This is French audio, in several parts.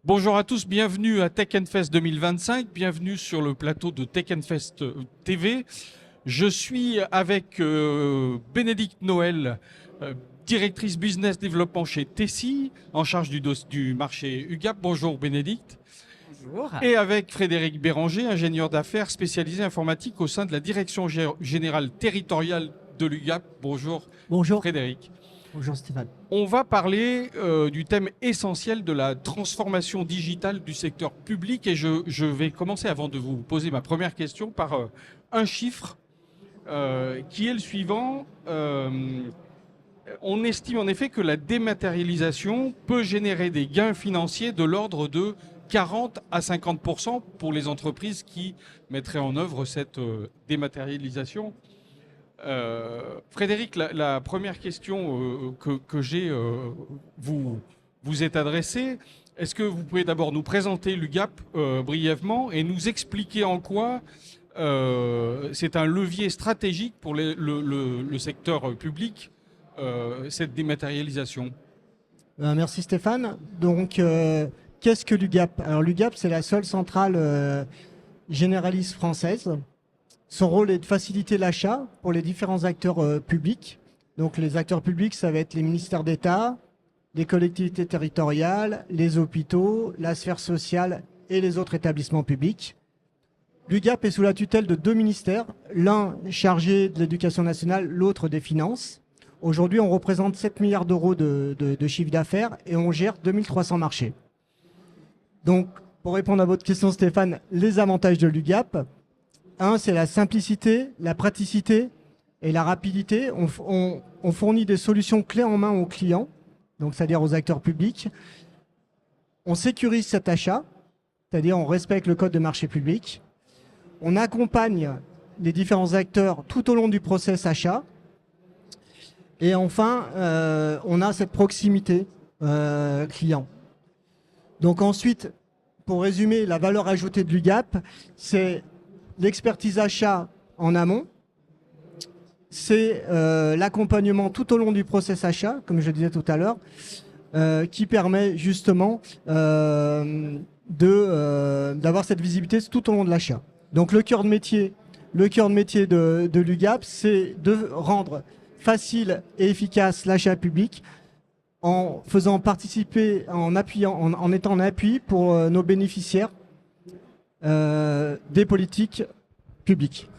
Bonjour à tous, bienvenue à Tech Fest 2025, bienvenue sur le plateau de Tech Fest TV. Je suis avec Bénédicte Noël, directrice business développement chez Tessie, en charge du marché UGAP. Bonjour Bénédicte. Bonjour. Et avec Frédéric Béranger, ingénieur d'affaires spécialisé informatique au sein de la direction générale territoriale de l'UGAP. Bonjour, Bonjour. Frédéric. Bonjour Stéphane. On va parler du thème essentiel de la transformation digitale du secteur public et je vais commencer, avant de vous poser ma première question, par un chiffre qui est le suivant. On estime en effet que la dématérialisation peut générer des gains financiers de l'ordre de 40 à 50% pour les entreprises qui mettraient en œuvre cette dématérialisation. Frédéric, la première question que j'ai vous est adressée. Est-ce que vous pouvez d'abord nous présenter l'UGAP brièvement et nous expliquer en quoi c'est un levier stratégique pour le secteur public, cette dématérialisation? Merci Stéphane. Donc, qu'est-ce que l'UGAP? Alors l'UGAP, c'est la seule centrale généraliste française. Son rôle est de faciliter l'achat pour les différents acteurs publics. Donc les acteurs publics, ça va être les ministères d'État, les collectivités territoriales, les hôpitaux, la sphère sociale et les autres établissements publics. L'UGAP est sous la tutelle de deux ministères, l'un chargé de l'éducation nationale, l'autre des finances. Aujourd'hui, on représente 7 milliards d'euros de chiffre d'affaires et on gère 2300 marchés. Donc, pour répondre à votre question Stéphane, les avantages de l'UGAP. Un, c'est la simplicité, la praticité et la rapidité. On fournit des solutions clés en main aux clients, donc c'est-à-dire aux acteurs publics. On sécurise cet achat, c'est-à-dire on respecte le code de marché public. On accompagne les différents acteurs tout au long du process achat. Et enfin, on a cette proximité client. Donc ensuite, pour résumer, la valeur ajoutée de l'UGAP, c'est l'expertise achat en amont, c'est l'accompagnement tout au long du process achat, comme je le disais tout à l'heure, qui permet justement d'avoir cette visibilité tout au long de l'achat. Donc le cœur de métier de l'UGAP, c'est de rendre facile et efficace l'achat public en faisant participer, en étant en appui pour nos bénéficiaires des politiques publiques.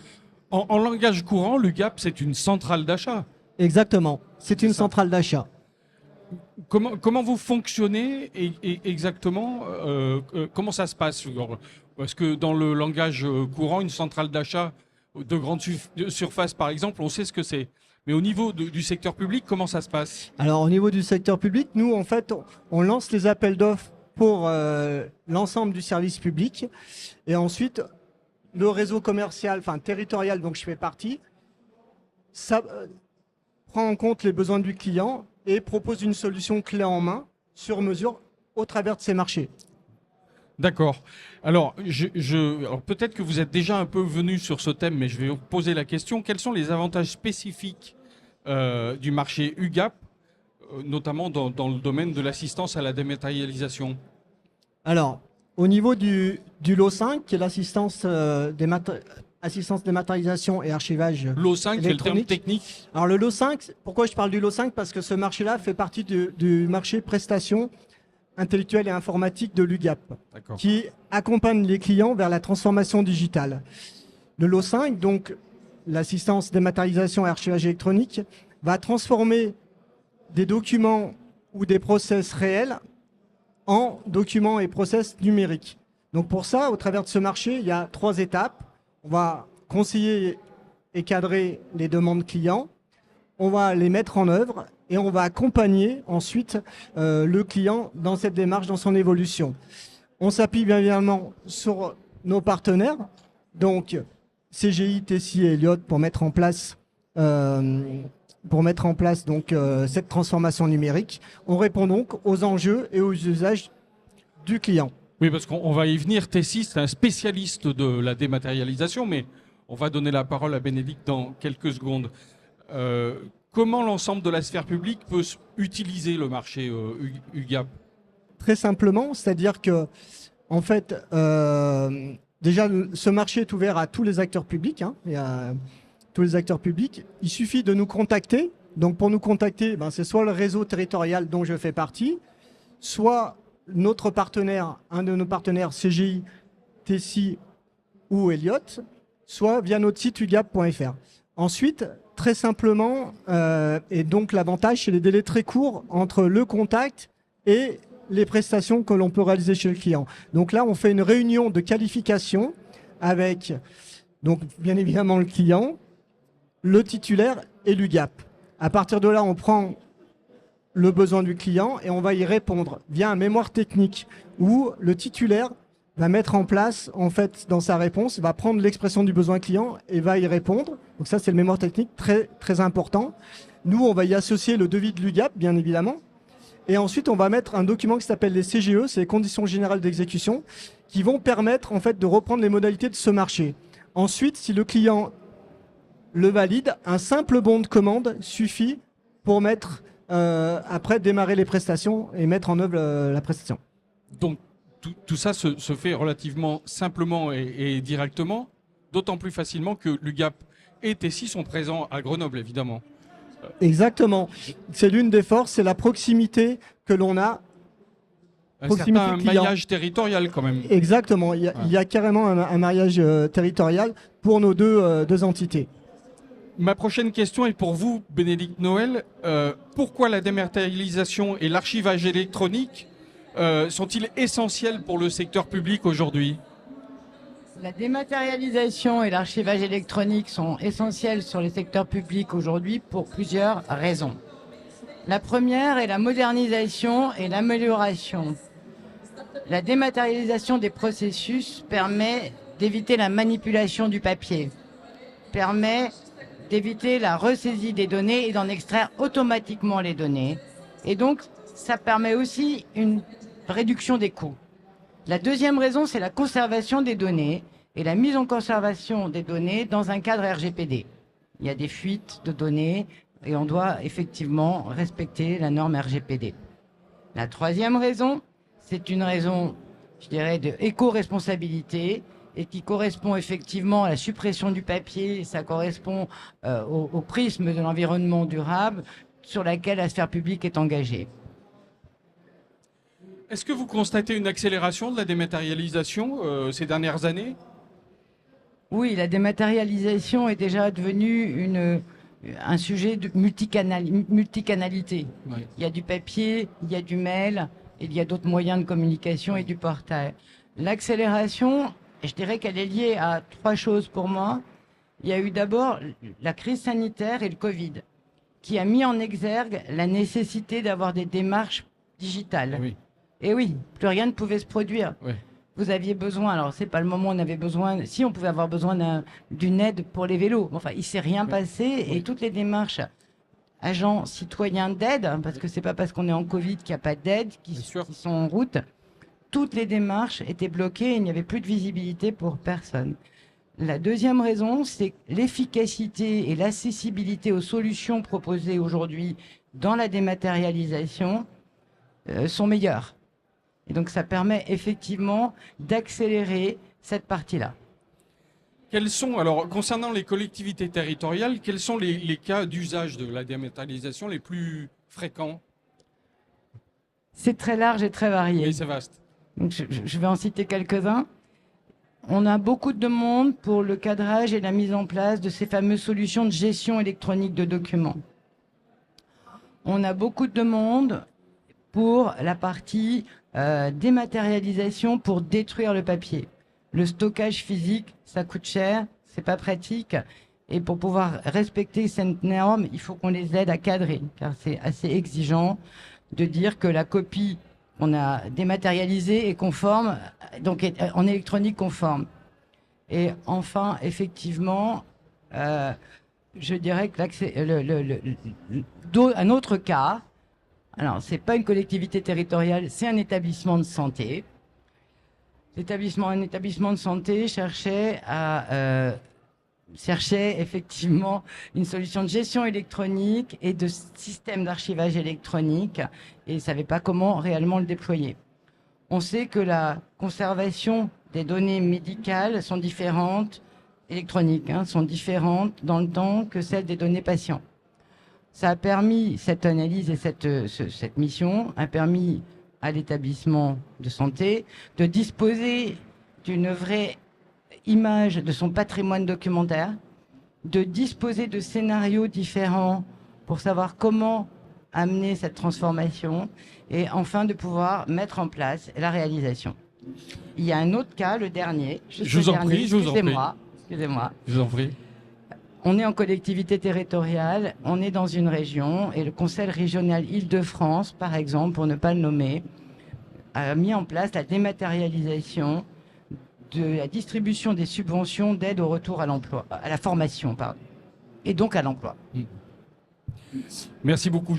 En langage courant, l'UGAP, c'est une centrale d'achat. Exactement, c'est une centrale d'achat. Comment vous fonctionnez exactement comment ça se passe? Parce que dans le langage courant, une centrale d'achat de grande surface, par exemple, on sait ce que c'est. Mais au niveau du secteur public, comment ça se passe? Alors, au niveau du secteur public, nous, en fait, on lance les appels d'offres pour l'ensemble du service public. Et ensuite, le réseau commercial, enfin territorial, dont je fais partie, ça prend en compte les besoins du client et propose une solution clé en main, sur mesure, au travers de ces marchés. D'accord. Alors, alors peut-être que vous êtes déjà un peu venu sur ce thème, mais je vais vous poser la question. Quels sont les avantages spécifiques du marché UGAP, notamment dans le domaine de l'assistance à la dématérialisation? Alors, au niveau du lot 5, qui est l'assistance assistance dématérialisation et archivage Lot 5, c'est le terme technique. Alors le lot 5, pourquoi je parle du lot 5? Parce que ce marché-là fait partie du marché prestations intellectuelles et informatiques de l'UGAP, qui accompagne les clients vers la transformation digitale. Le lot 5, donc l'assistance dématérialisation et archivage électronique, va transformer des documents ou des process réels en documents et process numériques. Donc pour ça, au travers de ce marché, il y a 3 étapes. On va conseiller et cadrer les demandes clients, on va les mettre en œuvre et on va accompagner ensuite le client dans cette démarche, dans son évolution. On s'appuie bien évidemment sur nos partenaires, donc CGI, Tessie et Elliott pour mettre en place donc cette transformation numérique. On répond donc aux enjeux et aux usages du client. Oui, parce qu'on va y venir. Tessie, c'est un spécialiste de la dématérialisation, mais on va donner la parole à Bénédicte dans quelques secondes. Comment l'ensemble de la sphère publique peut utiliser le marché UGAP? Très simplement, c'est-à-dire que, en fait, déjà, ce marché est ouvert à tous les acteurs publics, hein, et à tous les acteurs publics. Il suffit de nous contacter. Donc, pour nous contacter, ben, c'est soit le réseau territorial dont je fais partie, soit notre partenaire, un de nos partenaires, CGI, Tessie ou Elliott, soit via notre site ugap.fr. Ensuite, très simplement, et donc l'avantage, c'est les délais très courts entre le contact et les prestations que l'on peut réaliser chez le client. Donc là, on fait une réunion de qualification avec, donc, bien évidemment, le client, le titulaire et l'UGAP. À partir de là, on prend le besoin du client et on va y répondre via un mémoire technique où le titulaire va mettre en place, en fait, dans sa réponse, va prendre l'expression du besoin client et va y répondre. Donc ça, c'est le mémoire technique très, très important. Nous, on va y associer le devis de l'UGAP, bien évidemment. Et ensuite, on va mettre un document qui s'appelle les CGE, c'est les conditions générales d'exécution, qui vont permettre, en fait, de reprendre les modalités de ce marché. Ensuite, si le client le valide, un simple bon de commande suffit pour mettre, après, démarrer les prestations et mettre en œuvre la prestation. Donc, tout ça se fait relativement simplement et directement, d'autant plus facilement que l'UGAP et Tessie sont présents à Grenoble, évidemment. Exactement. C'est l'une des forces, c'est la proximité que l'on a. Un certain maillage territorial, quand même. Exactement. Il y a carrément un maillage territorial pour nos deux entités. Ma prochaine question est pour vous, Bénédicte Noël. Pourquoi la dématérialisation et l'archivage électronique sont-ils essentiels pour le secteur public aujourd'hui ? La dématérialisation et l'archivage électronique sont essentiels sur le secteur public aujourd'hui pour plusieurs raisons. La première est la modernisation et l'amélioration. La dématérialisation des processus permet d'éviter la manipulation du papier, permet d'éviter la ressaisie des données et d'en extraire automatiquement les données. Et donc, ça permet aussi une réduction des coûts. La deuxième raison, c'est la conservation des données et la mise en conservation des données dans un cadre RGPD. Il y a des fuites de données et on doit effectivement respecter la norme RGPD. La troisième raison, c'est une raison, je dirais, de éco-responsabilité et qui correspond effectivement à la suppression du papier. Ça correspond au prisme de l'environnement durable sur laquelle la sphère publique est engagée. Est-ce que vous constatez une accélération de la dématérialisation ces dernières années ? Oui, la dématérialisation est déjà devenue un sujet de multicanalité. Oui. Il y a du papier, il y a du mail, il y a d'autres moyens de communication et du portail. L'accélération, je dirais qu'elle est liée à trois choses pour moi. Il y a eu d'abord la crise sanitaire et le Covid, qui a mis en exergue la nécessité d'avoir des démarches digitales. Oui. Et oui, plus rien ne pouvait se produire. Oui. Vous aviez besoin, alors c'est pas le moment où on avait besoin, si on pouvait avoir besoin d'une aide pour les vélos. Enfin, il s'est rien passé et toutes les démarches agents citoyens d'aide, parce que c'est pas parce qu'on est en Covid qu'il n'y a pas d'aide, qui sont en route, toutes les démarches étaient bloquées et il n'y avait plus de visibilité pour personne. La deuxième raison, c'est que l'efficacité et l'accessibilité aux solutions proposées aujourd'hui dans la dématérialisation sont meilleures. Et donc, ça permet effectivement d'accélérer cette partie-là. Quels sont, alors, concernant les collectivités territoriales, quels sont les cas d'usage de la dématérialisation les plus fréquents ? C'est très large et très varié. Oui, c'est vaste. Donc, je vais en citer quelques-uns. On a beaucoup de demandes pour le cadrage et la mise en place de ces fameuses solutions de gestion électronique de documents. On a beaucoup de demandes pour la partie dématérialisation pour détruire le papier. Le stockage physique, ça coûte cher, c'est pas pratique. Et pour pouvoir respecter cette norme, il faut qu'on les aide à cadrer, car c'est assez exigeant de dire que la copie qu'on a dématérialisée est conforme, donc est en électronique conforme. Et enfin, effectivement, je dirais que un autre cas, alors c'est pas une collectivité territoriale, c'est un établissement de santé. Un établissement de santé cherchait effectivement une solution de gestion électronique et de système d'archivage électronique et ne savait pas comment réellement le déployer. On sait que la conservation des données médicales sont différentes, électroniques, sont différentes dans le temps que celles des données patients. Ça a permis, cette analyse et cette mission a permis à l'établissement de santé de disposer d'une vraie image de son patrimoine documentaire, de disposer de scénarios différents pour savoir comment amener cette transformation et enfin de pouvoir mettre en place la réalisation. Il y a un autre cas, le dernier. Je vous en prie. Excusez-moi. Je vous en prie. On est en collectivité territoriale, on est dans une région et le Conseil régional Île-de-France, par exemple, pour ne pas le nommer, a mis en place la dématérialisation de la distribution des subventions d'aide au retour à l'emploi, à la formation, pardon, et donc à l'emploi. Merci beaucoup.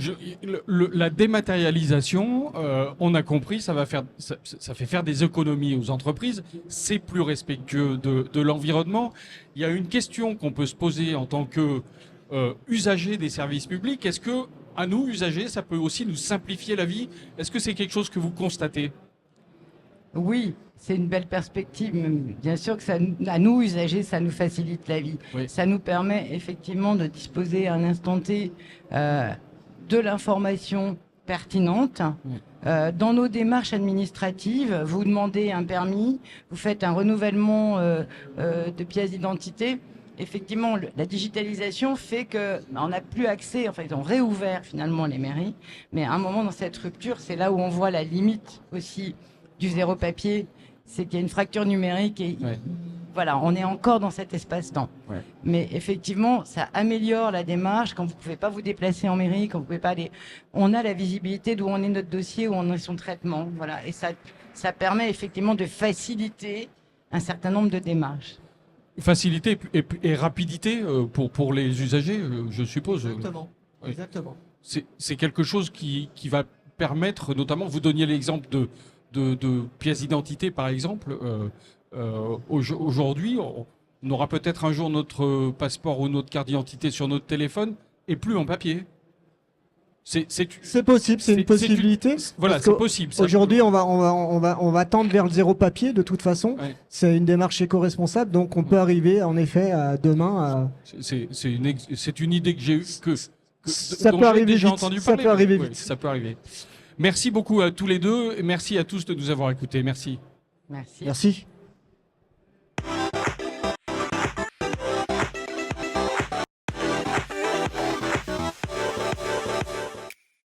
La dématérialisation, on a compris, ça fait faire des économies aux entreprises. C'est plus respectueux de l'environnement. Il y a une question qu'on peut se poser en tant que usager des services publics. Est-ce que, à nous, usagers, ça peut aussi nous simplifier la vie? Est-ce que c'est quelque chose que vous constatez? Oui, c'est une belle perspective. Bien sûr que ça, à nous, usagers, ça nous facilite la vie. Oui. Ça nous permet effectivement de disposer à un instant T de l'information pertinente. Dans nos démarches administratives, vous demandez un permis, vous faites un renouvellement de pièce d'identité. Effectivement, la digitalisation fait qu'on n'a plus accès, enfin ils ont réouvert finalement les mairies, mais à un moment dans cette rupture, c'est là où on voit la limite aussi du zéro papier, c'est qu'il y a une fracture numérique et voilà, on est encore dans cet espace-temps. Ouais. Mais effectivement, ça améliore la démarche quand vous ne pouvez pas vous déplacer en mairie, quand vous pouvez pas aller. On a la visibilité d'où on est notre dossier, où on est son traitement, voilà, et ça permet effectivement de faciliter un certain nombre de démarches. Facilité et rapidité pour les usagers, je suppose. Exactement. Oui. Exactement. C'est quelque chose qui va permettre, notamment, vous donniez l'exemple de pièces d'identité, par exemple. Aujourd'hui, on aura peut-être un jour notre passeport ou notre carte d'identité sur notre téléphone et plus en papier. C'est possible, c'est une possibilité. Voilà, c'est possible. Aujourd'hui, on va tendre vers le zéro papier de toute façon. Ouais. C'est une démarche éco-responsable, donc on peut arriver en effet à demain. C'est une idée que j'ai eue ça peut arriver déjà vite. entendu ça parler. Peut arriver Oui, vite. Ça peut arriver. Merci beaucoup à tous les deux et merci à tous de nous avoir écoutés. Merci. Merci. Merci.